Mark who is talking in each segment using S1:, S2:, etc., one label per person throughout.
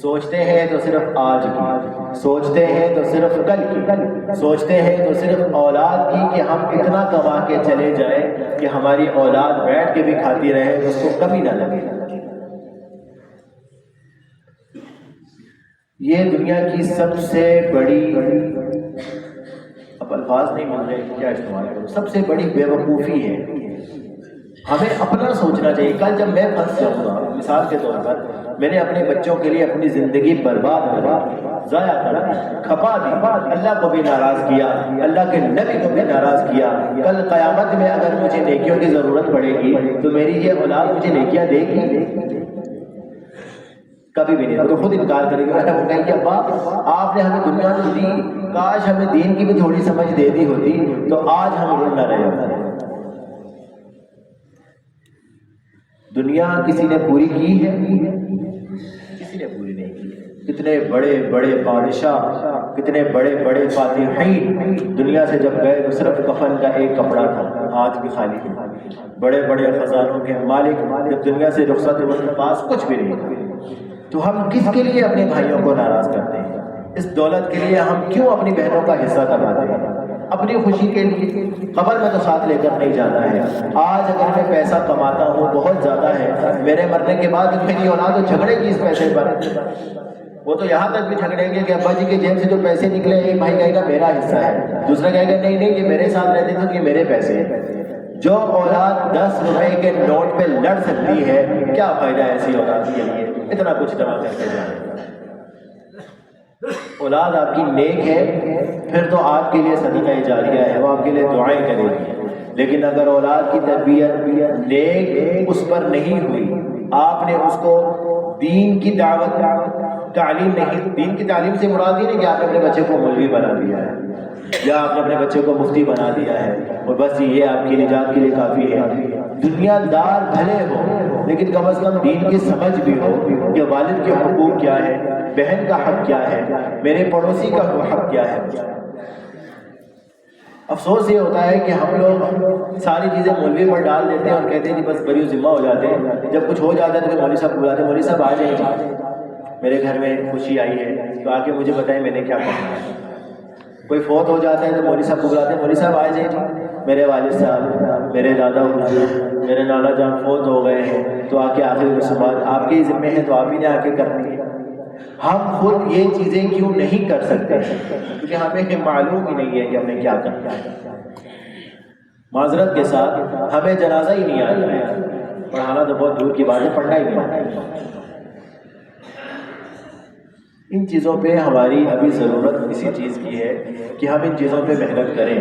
S1: سوچتے ہیں تو صرف آج کی، سوچتے ہیں تو صرف کل کی، سوچتے ہیں تو صرف اولاد کی کہ ہم اتنا کما کے چلے جائیں کہ ہماری اولاد بیٹھ کے بھی کھاتی رہے، اس کو کبھی نہ لگے۔ یہ دنیا کی سب سے بڑی، اب الفاظ نہیں مل رہے کیا استعمال کروں، سب سے بڑی بے وقوفی ہے۔ ہمیں اپنا سوچنا چاہیے۔ کل جب میں پھنس جاؤں گا، مثال کے طور پر میں نے اپنے بچوں کے لیے اپنی زندگی برباد کرا، ضائع کر کھپا دی، اللہ کو بھی ناراض کیا، اللہ کے نبی کو بھی ناراض کیا، کل قیامت میں اگر مجھے نیکیوں کی ضرورت پڑے گی تو میری یہ اولاد مجھے نیکیاں دے گی؟ کبھی بھی نہیں۔ تو خود انکار کرے گا، وہ کہیں کہ ابا آپ نے ہمیں دنیا تو دی، کاش ہمیں دین کی بھی تھوڑی سمجھ دے دی ہوتی تو آج ہم رونا نہ رہے ہوتے۔ دنیا کسی نے پوری کی ہے؟ کسی نے پوری نہیں کی۔ کتنے بڑے بڑے بادشاہ، کتنے بڑے بڑے فاتحین دنیا سے جب گئے تو صرف کفن کا ایک کپڑا تھا، ہاتھ بھی خالی تھے۔ بڑے بڑے خزانوں کے مالک جب دنیا سے رخصت ہوئے ان کے پاس کچھ بھی نہیں تھا۔ تو ہم کس کے لیے اپنے بھائیوں کو ناراض کرتے ہیں؟ اس دولت کے لیے ہم کیوں اپنی بہنوں کا حصہ دباتے ہیں؟ اپنی خوشی کے لیے خبر میں تو ساتھ لے کر نہیں جانا ہے۔ آج اگر میں پیسہ کماتا ہوں بہت زیادہ ہے، میرے مرنے کے بعد میری اولاد تو جھگڑے گی اس پیسے پر، وہ تو یہاں تک بھی جھگڑیں گے کہ ابا جی کے جیب سے جو پیسے نکلے ایک بھائی کہے گا میرا حصہ ہے، دوسرا کہے گا نہیں نہیں یہ میرے ساتھ رہتے تھے یہ میرے پیسے ہیں۔ جو اولاد 10 روپے کے نوٹ پہ لڑ سکتی ہے، کیا فائدہ ایسی اولاد کے لیے اتنا کچھ جمع کر کے جائے؟ اولاد آپ کی نیک ہے پھر تو آپ کے لیے صدقہ جاریہ ہے، وہ آپ کے لیے دعائیں کرے گی۔ لیکن اگر اولاد کی تربیت نیک اس پر نہیں ہوئی، آپ نے اس کو دین کی دعوت تعلیم نہیں، دین کی تعلیم سے مراد یہ نہیں کہ آپ نے اپنے بچے کو مولوی بنا دیا ہے یا آپ نے اپنے بچے کو مفتی بنا دیا ہے اور بس یہ آپ کی نجات کے لیے کافی ہے۔ دنیا دار بھلے ہو لیکن کم از کم دین کی سمجھ بھی ہو کہ والد کے حقوق کیا ہے، بہن کا حق کیا ہے، میرے پڑوسی کا حق کیا ہے۔ افسوس یہ ہوتا ہے کہ ہم لوگ ساری چیزیں مولوی پر ڈال دیتے ہیں اور کہتے ہیں کہ بس بری ذمہ ہو جاتے ہیں۔ جب کچھ ہو جاتا ہے تو پھر مولوی صاحب بلاتے ہیں، مولوی صاحب آ جائیں، میرے گھر میں خوشی آئی ہے تو آ کے مجھے بتائیں میں نے کیا کرنا ہے۔ کوئی فوت ہو جاتا ہے تو مولوی صاحب کو بلاتے ہیں، مولوی صاحب آ جائیں، میرے والد صاحب، میرے دادا حضور، میرے نانا جان فوت ہو گئے ہیں تو آ کے آخری رسومات آپ کے ذمہ ہیں تو آپ ہی نے آ کے کرنی ہے۔ ہم خود یہ چیزیں کیوں نہیں کر سکتے؟ کیونکہ ہمیں معلوم ہی نہیں ہے کہ ہمیں کیا کرنا ہے۔ معذرت کے ساتھ ہمیں جنازہ ہی نہیں آتا ہے، پڑھانا تو بہت دور کی بات ہے، پڑھنا ہی نہیں آتا ہے۔ ان چیزوں پہ ہماری ابھی ضرورت اسی چیز کی ہے کہ ہم ان چیزوں پہ محنت کریں۔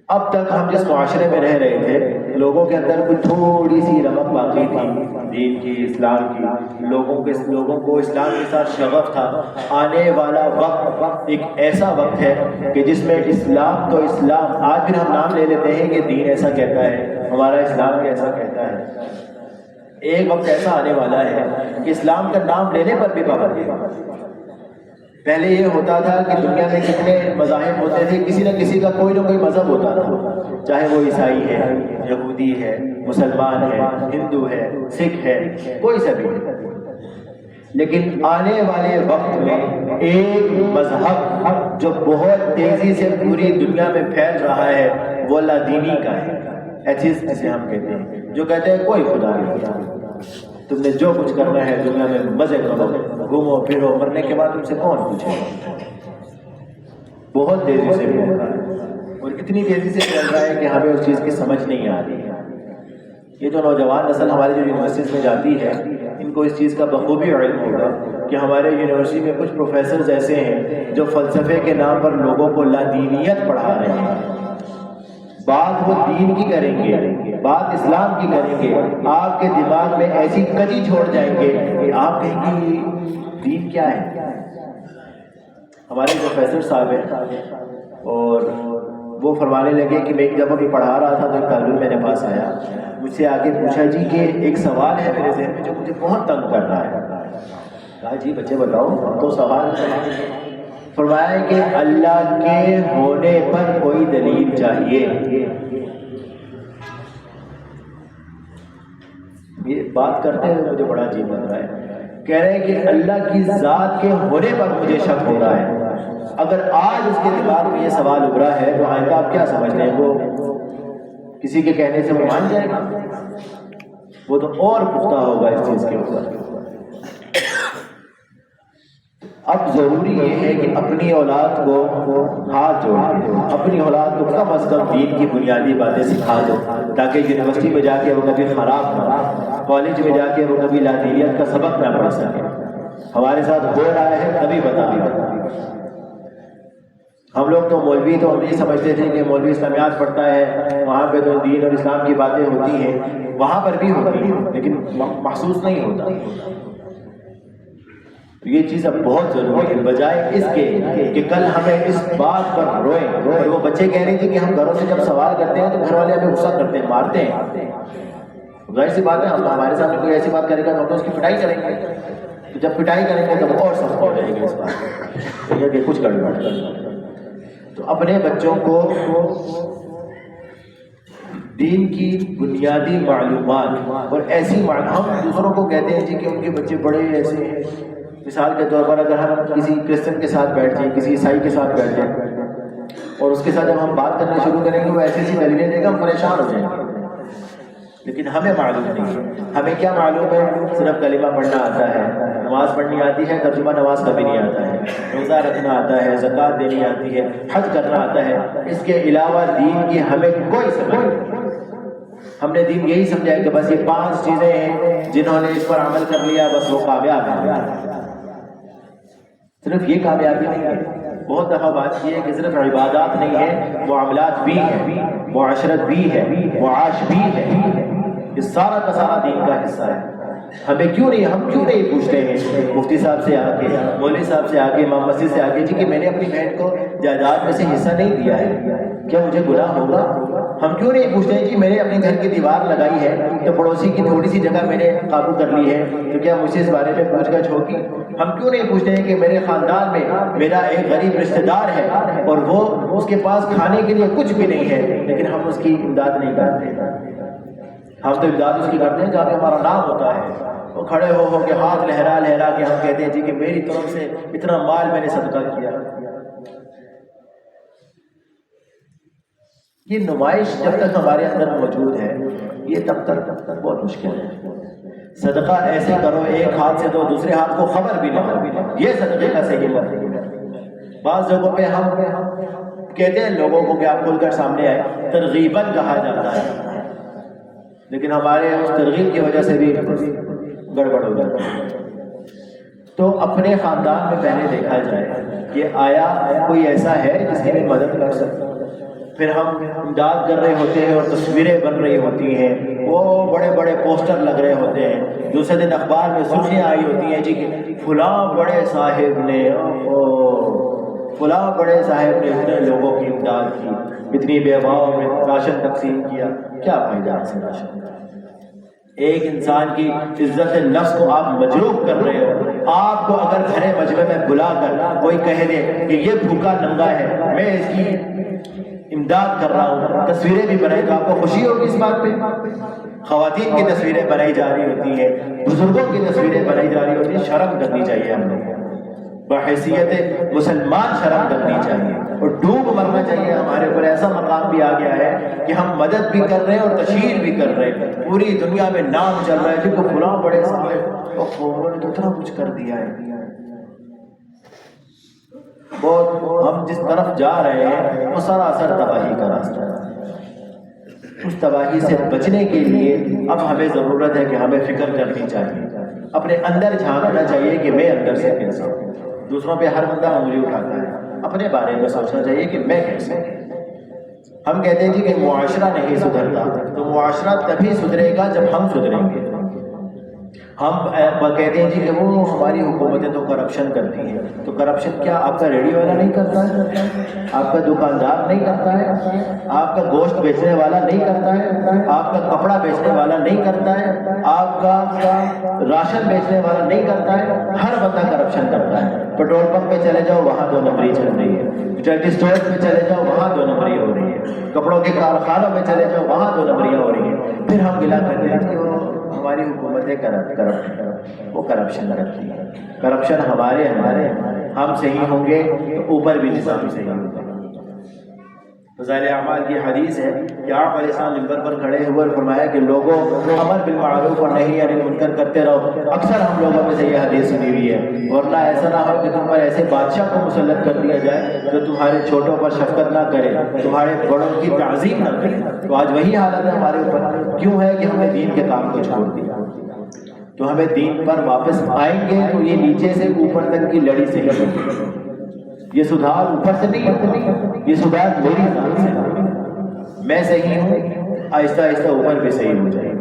S1: اب تک ہم جس معاشرے میں رہ رہے تھے لوگوں کے اندر کوئی تھوڑی سی رمق باقی تھی دین کی، اسلام کی، لوگوں کو اسلام کے ساتھ شغف تھا۔ آنے والا وقت ایک ایسا وقت ہے کہ جس میں اسلام تو اسلام، آج پھر ہم نام لے لیتے ہیں کہ دین ایسا کہتا ہے، ہمارا اسلام کیسا کہتا ہے۔ ایک وقت ایسا آنے والا ہے کہ اسلام کا نام لینے پر بھی پابندی ہے۔ پہلے یہ ہوتا تھا کہ دنیا میں کتنے مذاہب ہوتے تھے، کسی نہ کسی کا کوئی نہ کوئی مذہب ہوتا تھا، چاہے وہ عیسائی ہے، یہودی ہے، مسلمان ہے، ہندو ہے، سکھ ہے، کوئی سا بھی ہے۔ لیکن آنے والے وقت میں ایک مذہب جو بہت تیزی سے پوری دنیا میں پھیل رہا ہے وہ لا دینی کا ہے، ایتھیسٹ جسے ہم کہتے ہیں، جو کہتے ہیں کوئی خدا نہیں، تم نے جو کچھ کرنا ہے دنیا میں مزے کرو، گھومو پھرو، مرنے کے بعد تم سے کون پوچھے گا۔ بہت تیزی سے پھیل رہا ہے اور اتنی تیزی سے پھیل رہا ہے کہ ہمیں اس چیز کی سمجھ نہیں آ رہی ہے۔ یہ جو نوجوان نسل ہماری جو یونیورسٹیز میں جاتی ہے ان کو اس چیز کا بخوبی علم ہوگا کہ ہمارے یونیورسٹی میں کچھ پروفیسرز ایسے ہیں جو فلسفے کے نام پر لوگوں کو لادینیت پڑھا رہے ہیں۔ بات وہ دین کی کریں گے، بات اسلام کی کریں گے، آپ کے دماغ میں ایسی کجی چھوڑ جائیں گے کہ آپ کہیں گے دین کیا ہے۔ ہمارے پروفیسر صاحب ہیں اور وہ فرمانے لگے کہ میں جب ابھی پڑھا رہا تھا تو ایک طالب میرے پاس آیا، مجھ سے آگے پوچھا جی کہ ایک سوال ہے میرے ذہن میں جو مجھے بہت تنگ کر رہا ہے۔ کہا جی بچے بتاؤ تو سوال ہے۔ فرمایا کہ اللہ کے ہونے پر کوئی دلیل چاہیے۔ یہ بات کرتے ہوئے مجھے بڑا عجیب لگ رہا ہے۔ کہہ رہے ہیں کہ اللہ کی ذات کے ہونے پر مجھے شک ہو رہا ہے. اگر آج اس کے دماغ میں یہ سوال ابھرا ہے تو آئندہ آپ کیا سمجھتے ہیں؟ وہ کسی کے کہنے سے وہ مان جائے گا؟ وہ تو اور پختہ ہوگا اس چیز کے اوپر. اب ضروری یہ ہے کہ اپنی اولاد کو ہاتھ جوڑ دو، اپنی اولاد کو کم از کم دین کی بنیادی باتیں سکھا دو، تاکہ یونیورسٹی میں جا کے وہ کبھی خراب نہ ہو، کالج میں جا کے وہ کبھی لادینیت کا سبق نہ پڑھ سکے. ہمارے ساتھ ہو رہا ہے تبھی بتا رہا. ہم لوگ تو مولوی تو ہم یہ سمجھتے تھے کہ مولوی اسلامیات پڑھتا ہے، وہاں پہ تو دین اور اسلام کی باتیں ہوتی ہیں، وہاں پر بھی ہوتی ہیں لیکن محسوس نہیں ہوتا. یہ چیز اب بہت ضروری ہے، بجائے اس کے کہ کل ہمیں اس بات پر روئیں. اور وہ بچے کہہ رہے تھے کہ ہم گھروں سے جب سوال کرتے ہیں تو گھر والے ہمیں غصہ کرتے ہیں، مارتے ہیں. ظاہر سی بات ہے، ہم ہمارے سامنے کوئی ایسی بات کرے گا تو ہم تو اس کی پٹائی کریں گے. تو جب پٹائی کریں گے تو اور سخت ہو جائے گا اس بات کہ کچھ گڑبڑ. تو اپنے بچوں کو دین کی بنیادی معلومات اور ایسی ہم دوسروں کو کہتے ہیں جی کہ ان کے بچے بڑے ایسے ہیں. مثال کے طور پر اگر ہم کسی کرسچن کے ساتھ بیٹھ جائیں، کسی عیسائی کے ساتھ بیٹھ جائیں اور اس کے ساتھ جب ہم بات کرنا شروع کریں گے وہ ایسی ایسی دلیلیں دے گا، ہم پریشان ہو جائیں گے. لیکن ہمیں معلوم نہیں ہے. ہمیں کیا معلوم ہے؟ صرف کلمہ پڑھنا آتا ہے، نماز پڑھنی آتی ہے، ترجمہ نماز کبھی نہیں آتا ہے، روزہ رکھنا آتا ہے، زکوٰۃ دینی آتی ہے، حج کرنا آتا ہے. اس کے علاوہ دین کی ہمیں کوئی سمجھ نہیں. ہم نے دین یہی سمجھا ہے کہ بس یہ 5 چیزیں ہیں، جنہوں نے اس پر عمل کر لیا بس وہ کامیاب ہیں. صرف یہ کامیابی نہیں ہے. بہت دفعہ بات کی ہے کہ صرف عبادات نہیں ہے، معاملات بھی ہیں، معاشرت بھی ہے، معاش بھی ہے. یہ سارا کا سارا دین کا حصہ ہے. ہم کیوں نہیں پوچھتے ہیں مفتی صاحب سے آ کے، مولوی صاحب سے آ کے، امام مسجد سے آ کے جی کہ میں نے اپنی بہن کو جائیداد میں سے حصہ نہیں دیا ہے، کیا مجھے گناہ ہوگا؟ ہم کیوں نہیں پوچھتے ہیں جی میں نے اپنے گھر کی دیوار لگائی ہے تو پڑوسی کی تھوڑی سی جگہ میں نے قابو کر لی ہے تو کیا مجھے اس بارے میں پوچھ گچھ ہوگی؟ ہم کیوں نہیں پوچھتے ہیں کہ میرے خاندان میں میرا ایک غریب رشتہ دار ہے اور وہ اس کے پاس کھانے کے لیے کچھ بھی نہیں ہے لیکن ہم اس کی امداد نہیں کرتے. ہم تو امداد اس کی کرتے ہیں جہاں پہ ہمارا نام ہوتا ہے. وہ کھڑے ہو کے ہاتھ لہرا لہرا کے ہم کہتے ہیں جی کہ میری طرف سے اتنا مال میں نے صدقہ کیا. یہ نمائش جب تک ہمارے اندر موجود ہے یہ تب تک بہت مشکل ہے. صدقہ ایسے کرو ایک ہاتھ سے دو دوسرے ہاتھ کو خبر بھی نہ ہو، یہ صدقے کا صحیح لفظ ہے. بعض جگہوں پہ ہم کہتے ہیں لوگوں کو کہ آپ کھل کر سامنے آئے، ترغیباً کہا جاتا ہے لیکن ہمارے اس ترغیب کی وجہ سے بھی گڑبڑ ہو جاتی ہے. تو اپنے خاندان میں پہلے دیکھا جائے کہ آیا کوئی ایسا ہے جس کی بھی مدد کر سکتا. پھر ہم امداد کر رہے ہوتے ہیں اور تصویریں بن رہی ہوتی ہیں، وہ بڑے بڑے پوسٹر لگ رہے ہوتے ہیں، دوسرے دن اخبار میں سرخیاں آئی ہوتی ہیں جی کہ فلاں بڑے صاحب نے فلاں بڑے صاحب نے اتنے لوگوں کی امداد کی، اتنی بیواؤں میں راشن تقسیم کیا. کیا فائدہ سے راشن کا؟ ایک انسان کی عزت نفس کو آپ مجروح کر رہے ہو. آپ کو اگر گھر مجمع میں بلا کر کوئی کہہ دے کہ یہ بھوکا ننگا ہے میں اس کی امداد کر رہا ہوں، تصویریں بھی بنائی تو آپ کو خوشی ہوگی اس بات پہ؟ خواتین کی تصویریں بنائی جا رہی ہوتی ہیں، بزرگوں کی تصویریں بنائی جا رہی ہوتی ہیں. شرم کرنی چاہیے ہم لوگوں کو، بحیثیت مسلمان شرم کرنی چاہیے اور ڈوب مرنا چاہیے. ہمارے اوپر ایسا مقام بھی آ گیا ہے کہ ہم مدد بھی کر رہے ہیں اور تشہیر بھی کر رہے ہیں. پوری دنیا میں نام چل رہا ہے کہ فلاں بڑے صاحب انہوں نے تو اتنا کچھ کر دیا ہے. بہت ہم جس طرف جا رہے ہیں وہ سراسر تباہی کا راستہ ہے. اس تباہی سے بچنے کے لیے اب ہمیں ضرورت ہے کہ ہمیں فکر کرنی چاہیے، اپنے اندر جھانکنا چاہیے کہ میں اندر سے کیسا ہوں. دوسروں پہ ہر بندہ انگلی اٹھاتا ہے، اپنے بارے میں سوچنا چاہیے کہ میں کیسے ہوں. ہم کہتے ہیں جی کہ معاشرہ نہیں سدھرتا، تو معاشرہ تبھی سدھرے گا جب ہم سدھریں گے. ہم کہتے ہیں جی کہ وہ ہماری حکومتیں تو کرپشن کرتی ہیں، تو کرپشن کیا آپ کا ریڈیو والا نہیں کرتا ہے؟ آپ کا دکاندار نہیں کرتا ہے؟ آپ کا گوشت بیچنے والا نہیں کرتا ہے؟ آپ کا کپڑا بیچنے والا نہیں کرتا ہے؟ آپ کا راشن بیچنے والا نہیں کرتا ہے؟ ہر بندہ کرپشن کرتا ہے. پیٹرول پمپ پہ چلے جاؤ وہاں 2 نمبری چل رہی ہے، ریٹیل اسٹور پہ چلے جاؤ وہاں 2 نمبری ہو رہی ہے، کپڑوں کے کارخانوں میں چلے جاؤ وہاں 2 نمبریاں ہو رہی ہیں. پھر ہم گلا کرتے ہیں کہ ہماری حکومتیں کرپٹ وہ کرپشن رکھتی ہے. کرپشن ہمارے ہم صحیح ہوں گے تو اوپر بھی نظام صحیح ہوگا. فضائل اعمال کی حدیث ہے کہ آپ علیہ السلام منبر پر کھڑے ہوئے اور فرمایا کہ لوگوں امر بالمعروف اور نہی عن المنکر کرتے رہو. اکثر ہم لوگوں میں سے یہ حدیث سنی ہوئی ہے. ورنہ ایسا نہ ہو کہ تم پر ایسے بادشاہ کو مسلط کر دیا جائے جو تمہارے چھوٹوں پر شفقت نہ کرے, تمہارے بڑوں کی تعظیم نہ کرے. تو آج وہی حالت ہے ہمارے اوپر. کیوں ہے کہ ہم نے دین کے کام کو چھوڑ دیا. تو ہمیں دین پر واپس آئیں گے تو یہ نیچے سے اوپر تک کی لڑی سے ہی. یہ سدھار اوپر سے نہیں ہوتا, یہ سدھار میری ذات سے. میں صحیح ہوں, آہستہ آہستہ اوپر بھی صحیح ہو جائے.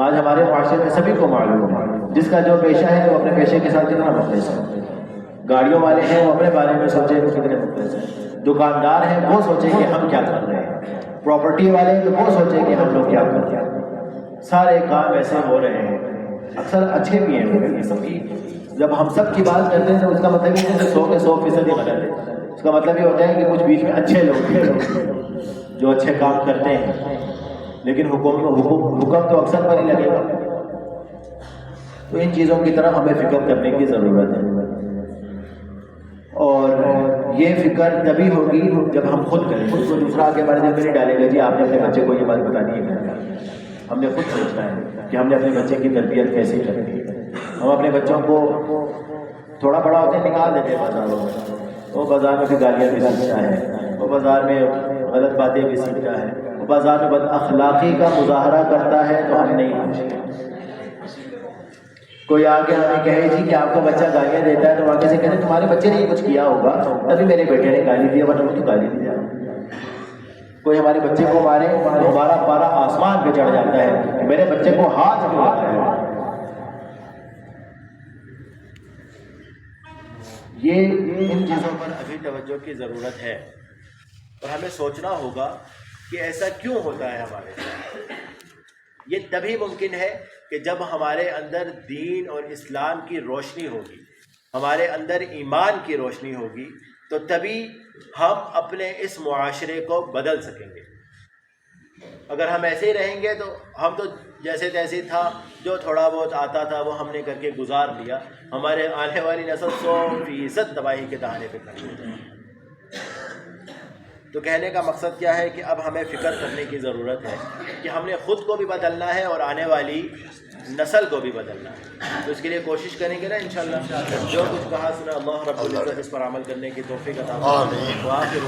S1: آج ہمارے معاشرے میں سبھی کو معلوم ہے جس کا جو پیشہ ہے وہ اپنے پیشے کے ساتھ کتنا مخلص ہے. گاڑیوں والے ہیں وہ اپنے بارے میں سوچیں وہ کتنے مخلص ہیں. دکاندار ہیں وہ سوچیں کہ ہم کیا کر رہے ہیں. پراپرٹی والے ہیں تو وہ سوچیں کہ ہم لوگ کیا کر رہے ہیں. سارے کام ایسے ہو رہے ہیں. اکثر اچھے بھی ہیں یہ سب کی. جب ہم سب کی بات کرتے ہیں تو اس کا مطلب یہ ہے کہ 100% ہی غلط ہے. اس کا مطلب یہ ہوتا ہے کہ کچھ بیچ میں اچھے لوگ ہیں جو اچھے کام کرتے ہیں, لیکن حکم تو اکثر پر ہی لگے گا. تو ان چیزوں کی طرف ہمیں فکر کرنے کی ضرورت ہے. اور یہ فکر تبھی ہوگی جب ہم خود کریں. خود کو دوسرا آگے ہمارے دل میں نہیں ڈالے گا جی آپ نے اپنے بچے کو یہ بات بتانی ہے. ہم نے خود سوچنا ہے کہ ہم نے اپنے بچے کی تربیت کیسے کرنی ہے. ہم اپنے بچوں کو تھوڑا بڑا ہوتے نکال دیتے ہیں بازاروں میں. وہ بازار میں بھی گالیاں بھی سیکھتا ہے, وہ بازار میں غلط باتیں بھی سیکھتا ہے, وہ بازار میں بد اخلاقی کا مظاہرہ کرتا ہے. تو ہم نہیں پوچھیں. کوئی آگے ہمیں کہے جی کہ آپ کا بچہ گالیاں دیتا ہے تو آگے سے کہتے تمہارے بچے نے یہ کچھ کیا ہوگا تبھی میرے بیٹے نے گالی دیا, ورنہ وہ تو گالی نہیں دیا. کوئی ہمارے بچے کو مارے تو ہمارا پارا آسمان پہ چڑھ جاتا ہے کہ میرے بچے کو ہاتھ کیوں لگایا ہے. یہ ان چیزوں پر ابھی توجہ کی ضرورت ہے اور ہمیں سوچنا ہوگا کہ ایسا کیوں ہوتا ہے ہمارے ساتھ. یہ تبھی ممکن ہے کہ جب ہمارے اندر دین اور اسلام کی روشنی ہوگی, ہمارے اندر ایمان کی روشنی ہوگی, تو تبھی ہم اپنے اس معاشرے کو بدل سکیں گے. اگر ہم ایسے ہی رہیں گے تو ہم تو جیسے تیسے تھا, جو تھوڑا بہت آتا تھا وہ ہم نے کر کے گزار لیا. ہمارے آنے والی نسل 100% تباہی کے دہانے پہ کھڑی ہو جائے. تو کہنے کا مقصد کیا ہے کہ اب ہمیں فکر کرنے کی ضرورت ہے کہ ہم نے خود کو بھی بدلنا ہے اور آنے والی نسل کو بھی بدلنا ہے. تو اس کے لیے کوشش کریں گے نا انشاءاللہ. جو کچھ کہا سنا اللہ رب العزت اس پر عمل کرنے کی توفیق عطا فرمائے.